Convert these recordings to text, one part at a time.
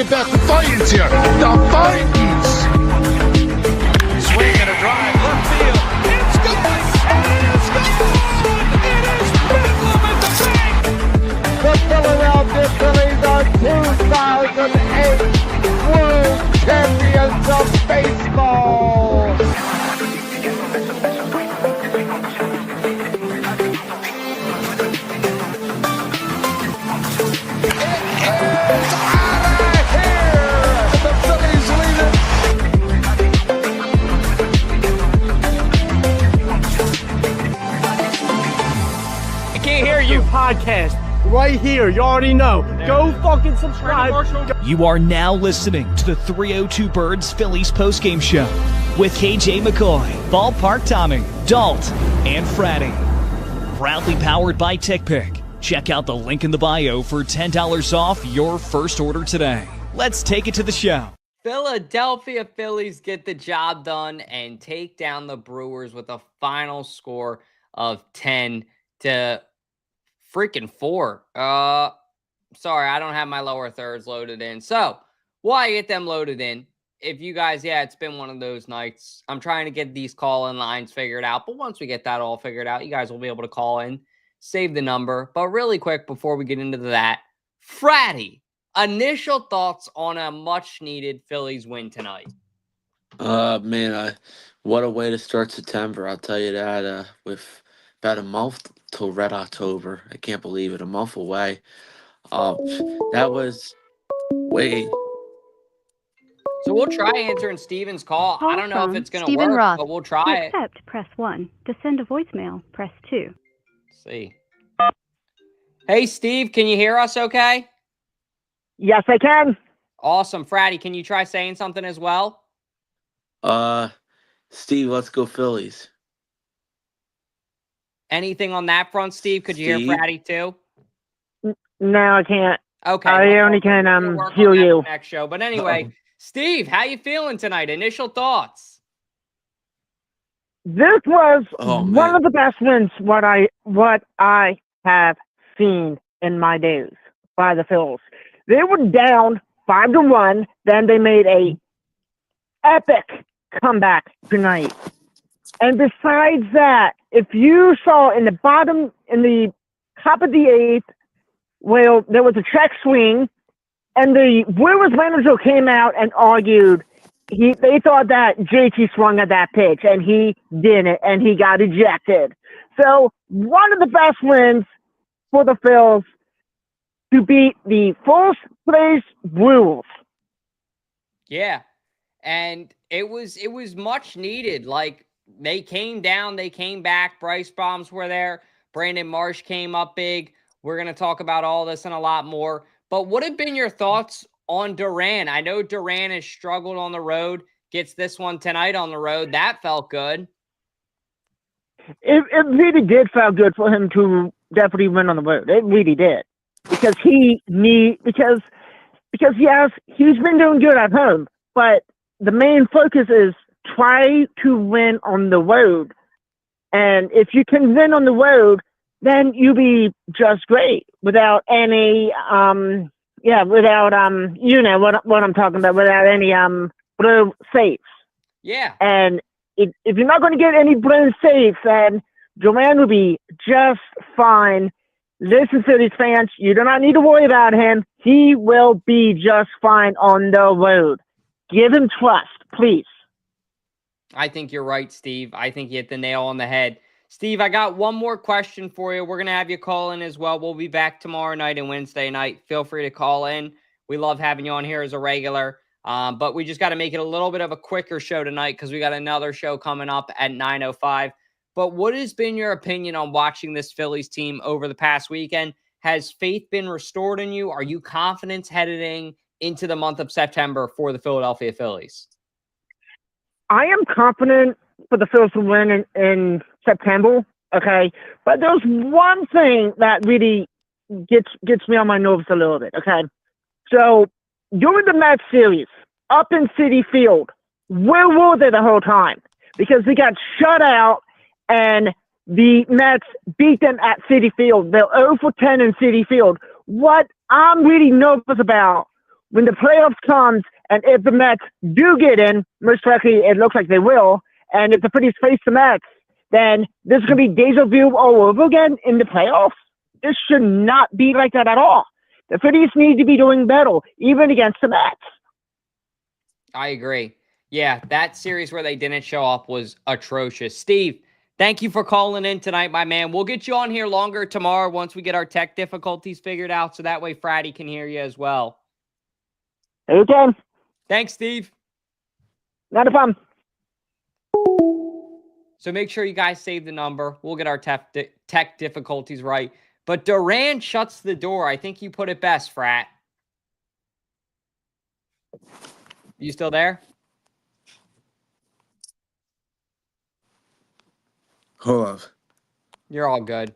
about the Titans here. The Titans. Swing and a drive, left field. It's going. It's gone. It is bedlam at the bank. The Philadelphia Phillies are 2008 World Champions of Baseball. Podcast right here. You already know. Go fucking subscribe. You are now listening to the 302 Birds Phillies postgame show with KJ McCoy, Ballpark Tommy, Dalt, and Fratty. Proudly powered by TickPick. Check out the link in the bio for $10 off your first order today. Let's take it to the show. Philadelphia Phillies get the job done and take down the Brewers with a final score of 10-4. Sorry, I don't have my lower thirds loaded in. So, while I get them loaded in, if you guys, it's been one of those nights. I'm trying to get these call-in lines figured out, but once we get that all figured out, you guys will be able to call in, save the number. But really quick, before we get into that, Fratty, initial thoughts on a much-needed Phillies win tonight? Man, what a way to start September. I'll tell you that, with about a month till Red October. I can't believe it. A month away. That was way. So we'll try answering Steven's call. I don't know if it's going to work, Roth. but we'll try to it. accept, press 1. To send a voicemail, press 2. Let's see. Hey, Steve, can you hear us okay? Yes, I can. Awesome. Fratty, can you try saying something as well? Steve, let's go Phillies. Anything on that front, Steve? Could you hear Fratty too? No, I can't. Okay. I only can hear you. Next show. But anyway, Steve, how you feeling tonight? Initial thoughts? This was one of the best wins what I have seen in my days by the Phils. They were down 5-1, then they made a epic comeback tonight. And besides that, if you saw in the top of the eighth, well, there was a check swing, and the Brewers manager came out and argued. They thought that JT swung at that pitch, and he didn't, and he got ejected. So one of the best wins for the Phils to beat the first place Brewers. Yeah, and it was much needed. Like, they came down, they came back. Bryce bombs were there. Brandon Marsh came up big. We're going to talk about all this and a lot more. But what have been your thoughts on Duran? I know Duran has struggled on the road, gets this one tonight on the road. That felt good. It really did feel good for him to definitely win on the road. It really did. Because because yes, he's been doing good at home, but the main focus is try to win on the road. And if you can win on the road, then you'll be just great without any, you know what I'm talking about, without any, blue safes. Yeah. And if you're not going to get any blue safes, then Duran will be just fine. Listen, Phillies fans, you do not need to worry about him. He will be just fine on the road. Give him trust, please. I think you're right, Steve. I think you hit the nail on the head. Steve, I got one more question for you. We're going to have you call in as well. We'll be back tomorrow night and Wednesday night. Feel free to call in. We love having you on here as a regular. But we just got to make it a little bit of a quicker show tonight because we got another show coming up at 9:05. But what has been your opinion on watching this Phillies team over the past weekend? Has faith been restored in you? Are you confident heading into the month of September for the Philadelphia Phillies? I am confident for the Phillies to win in September, okay? But there's one thing that really gets me on my nerves a little bit, okay? So during the Mets series, up in Citi Field, where were they the whole time? Because they got shut out and the Mets beat them at Citi Field. They're 0 for 10 in Citi Field. What I'm really nervous about, when the playoffs comes, and if the Mets do get in, most likely it looks like they will, and if the Phillies face the Mets, then this is going to be deja vu all over again in the playoffs. This should not be like that at all. The Phillies need to be doing better, even against the Mets. I agree. Yeah, that series where they didn't show up was atrocious. Steve, thank you for calling in tonight, my man. We'll get you on here longer tomorrow once we get our tech difficulties figured out, so that way Friday can hear you as well. Okay. Thanks, Steve. Not a problem. So make sure you guys save the number. We'll get our tech difficulties right. But Durant shuts the door. I think you put it best, Frat. You still there? Hold on. You're all good.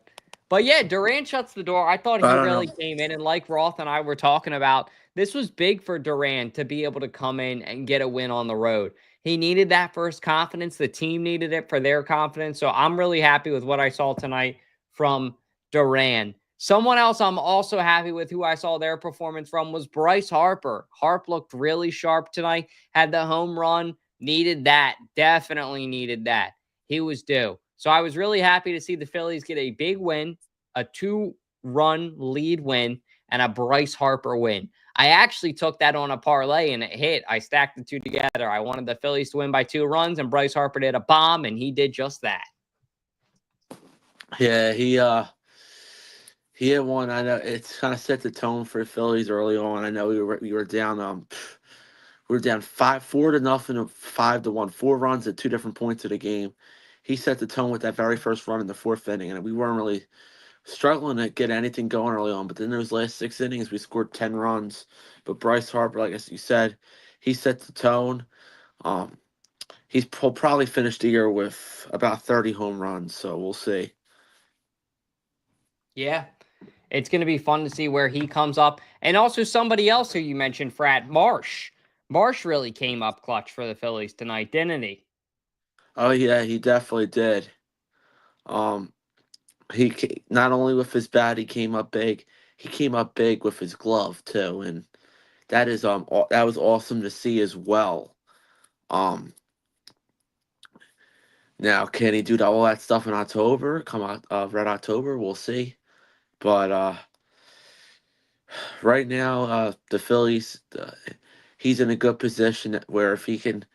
But yeah, Durant shuts the door. I thought he really came in. And like Roth and I were talking about, this was big for Durant to be able to come in and get a win on the road. He needed that first confidence. The team needed it for their confidence. So I'm really happy with what I saw tonight from Durant. Someone else I'm also happy with who I saw their performance from was Bryce Harper. Harp looked really sharp tonight, had the home run, needed that, definitely needed that. He was due. So I was really happy to see the Phillies get a big win, a 2-run lead win, and a Bryce Harper win. I actually took that on a parlay and it hit. I stacked the two together. I wanted the Phillies to win by 2 runs, and Bryce Harper did a bomb, and he did just that. Yeah, he hit one. I know it's kind of set the tone for the Phillies early on. I know we were down 4-0, 5-1, 4 runs at 2 different points of the game. He set the tone with that very first run in the 4th inning, and we weren't really struggling to get anything going early on. But then those last 6 innings, we scored 10 runs. But Bryce Harper, like you said, he set the tone. He'll probably finish the year with about 30 home runs, so we'll see. Yeah, it's going to be fun to see where he comes up. And also somebody else who you mentioned, Frat, Marsh. Marsh really came up clutch for the Phillies tonight, didn't he? Oh, yeah, he definitely did. He not only with his bat, he came up big. He came up big with his glove too, and that is that was awesome to see as well. Now can he do all that stuff in October? Come out Red October, we'll see. But right now, the Phillies, he's in a good position where if he can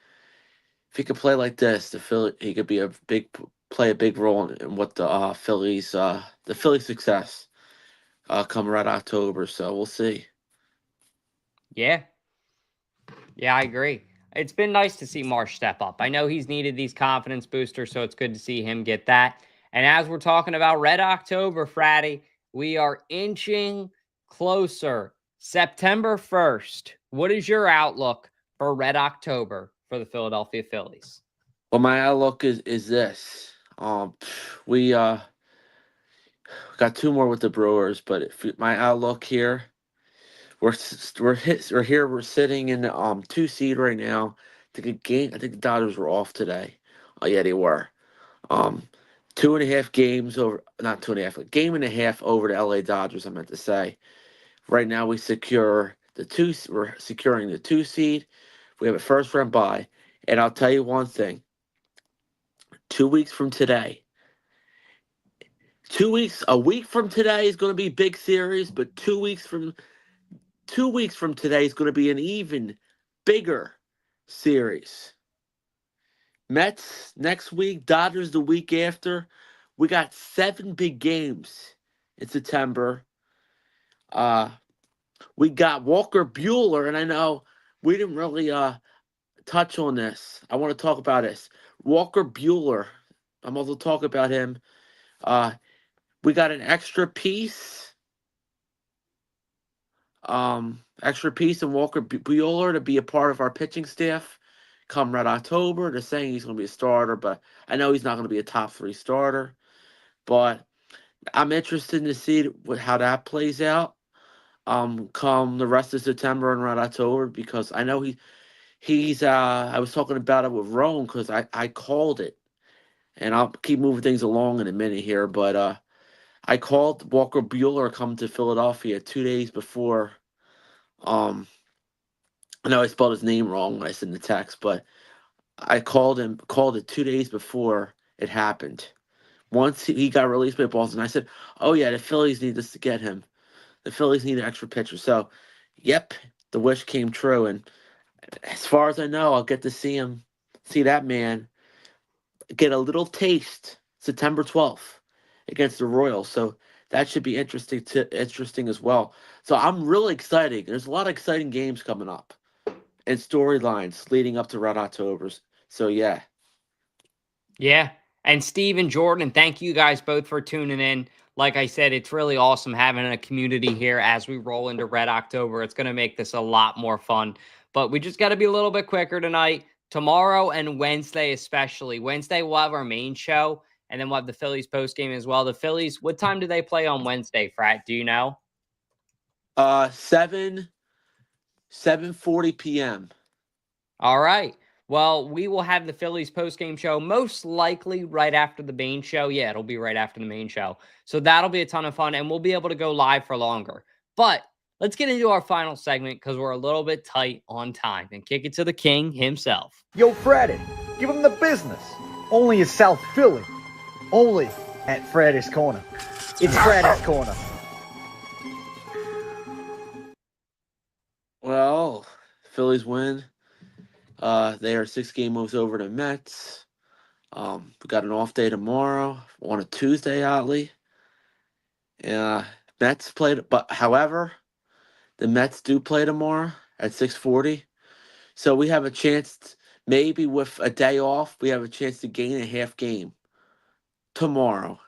play like this, he could be play a big role in what the Phillies success come Red October. So we'll see. Yeah. Yeah, I agree. It's been nice to see Marsh step up. I know he's needed these confidence boosters, so it's good to see him get that. And as we're talking about Red October, Friday, we are inching closer. September 1st. What is your outlook for Red October for the Philadelphia Phillies? Well, my outlook is this. We got 2 more with the Brewers, but my outlook here, we're sitting in the 2 seed right now. I think the Dodgers were off today. Oh yeah, they were. 2.5 games over, not 2.5, a game and a half over the LA Dodgers. I meant to say. Right now we're securing the 2 seed. We have a first round bye, and I'll tell you one thing. 2 weeks from today. A week from today is going to be a big series, but 2 weeks from today is going to be an even bigger series. Mets next week, Dodgers the week after. We got 7 big games in September. We got Walker Buehler, and I know we didn't really touch on this. I want to talk about this. Walker Buehler. I'm also talking about him. We got an extra piece. Extra piece in Walker Buehler to be a part of our pitching staff come Red October. They're saying he's going to be a starter, but I know he's not going to be a top 3 starter. But I'm interested to see how that plays out come the rest of September and Red October, because I know he's I was talking about it with Rome because I called it, and I'll keep moving things along in a minute here, but I called Walker Buehler come to Philadelphia 2 days before I know I spelled his name wrong when I sent the text, but I called it 2 days before it happened. Once he got released by Boston, I said, "Oh yeah, the Phillies need this to get him. The Phillies need an extra pitcher." So, yep, the wish came true. And as far as I know, I'll get to see that man get a little taste September 12th against the Royals. So that should be interesting as well. So I'm really excited. There's a lot of exciting games coming up and storylines leading up to Red Octobers. So yeah. Yeah. And Steve and Jordan, thank you guys both for tuning in. Like I said, it's really awesome having a community here as we roll into Red October. It's going to make this a lot more fun. But we just got to be a little bit quicker tonight. Tomorrow and Wednesday, especially. Wednesday, we'll have our main show, and then we'll have the Phillies post game as well. The Phillies, what time do they play on Wednesday, Frat? Do you know? 7:40 p.m. All right. Well, we will have the Phillies post-game show most likely right after the main show. Yeah, it'll be right after the main show. So that'll be a ton of fun, and we'll be able to go live for longer. But let's get into our final segment because we're a little bit tight on time and kick it to the king himself. Yo, Freddy, give him the business. Only in South Philly. Only at Freddy's Corner. It's Freddy's Corner. Well, Phillies win. They are 6-game moves over to Mets. We got an off day tomorrow on a Tuesday, oddly. Mets played, but however, the Mets do play tomorrow at 6:40. So we have a chance, maybe with a day off, we have a chance to gain a half game tomorrow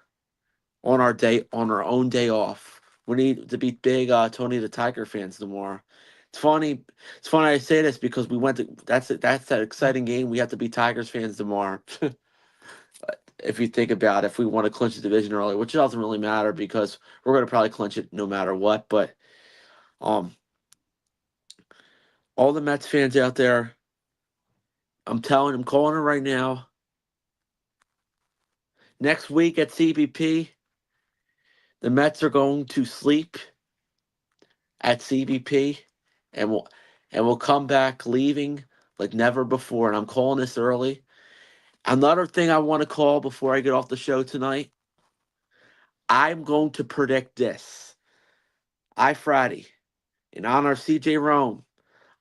on our own day off. We need to beat big Tony the Tiger fans tomorrow. It's funny I say this because we went to that's that exciting game. We have to be Tigers fans tomorrow. If you think about it, if we want to clinch the division early, which doesn't really matter because we're going to probably clinch it no matter what. But all the Mets fans out there, I'm calling it right now. Next week at CBP, the Mets are going to sleep at CBP, and we'll come back leaving like never before. And I'm calling this early. Another thing I want to call before I get off the show tonight, I'm going to predict this. Friday, in honor of CJ Rome,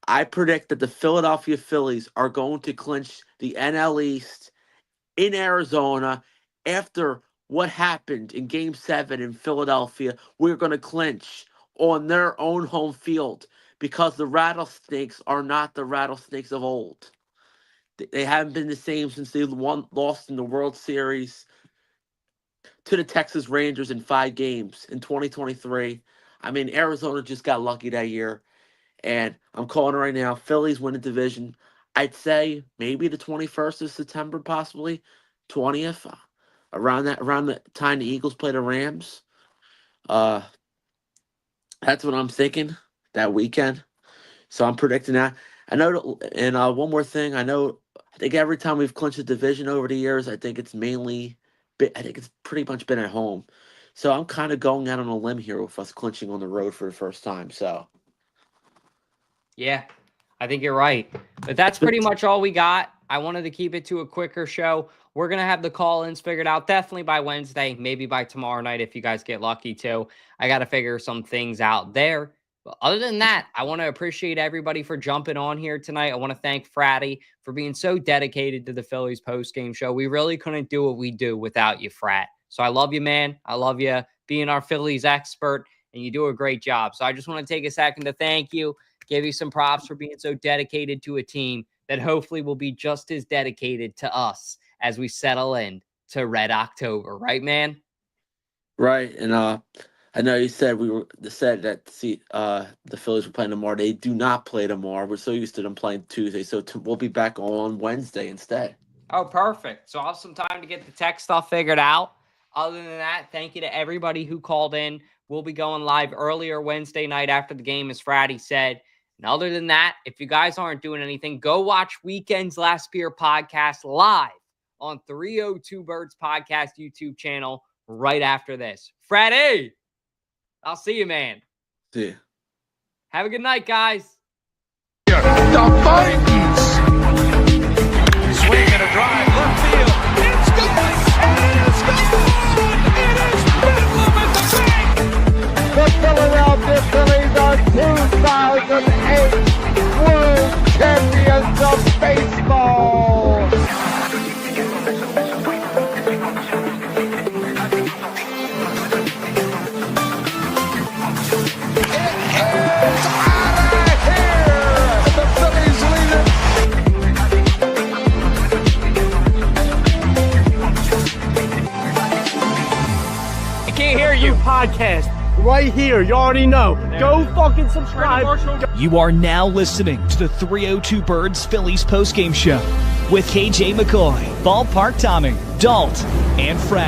I predict that the Philadelphia Phillies are going to clinch the NL East in Arizona after what happened in Game 7 in Philadelphia. We're going to clinch on their own home field because the Rattlesnakes are not the Rattlesnakes of old. They haven't been the same since they lost in the World Series to the Texas Rangers in 5 games in 2023. I mean, Arizona just got lucky that year. And I'm calling it right now. Phillies win the division. I'd say maybe the 21st of September, possibly 20th, around the time the Eagles play the Rams. That's what I'm thinking that weekend. So I'm predicting that. I know, and one more thing. I think every time we've clinched a division over the years, I think it's pretty much been at home. So I'm kind of going out on a limb here with us clinching on the road for the first time. So. Yeah, I think you're right. But that's pretty much all we got. I wanted to keep it to a quicker show. We're going to have the call-ins figured out definitely by Wednesday, maybe by tomorrow night if you guys get lucky too. I got to figure some things out there. But other than that, I want to appreciate everybody for jumping on here tonight. I want to thank Fratty for being so dedicated to the Phillies post-game show. We really couldn't do what we do without you, Frat. So I love you, man. I love you being our Phillies expert, and you do a great job. So I just want to take a second to thank you. Give you some props for being so dedicated to a team that hopefully will be just as dedicated to us as we settle in to Red October. Right, man? Right. And I know you said that the Phillies were playing tomorrow. They do not play tomorrow. We're so used to them playing Tuesday. So we'll be back on Wednesday instead. Oh, perfect. So I'll have some time to get the tech stuff figured out. Other than that, thank you to everybody who called in. We'll be going live earlier Wednesday night after the game, as Fratty said. And other than that, if you guys aren't doing anything, go watch Weekend's Last Beer podcast live on 302 Birds Podcast YouTube channel right after this. Freddy, I'll see you, man. See ya. Have a good night, guys. here. The Vikings. Swing and a drive, left field. It's going, and it's gone! It is Bedlam at the bank! The Philadelphia Phillies are 2008 World Champions of Baseball. Podcast right here. You already know. Go fucking subscribe. You are now listening to the 302 Birds Phillies postgame show with KJ McCoy, Ballpark Tommy, Dalt, and Fred.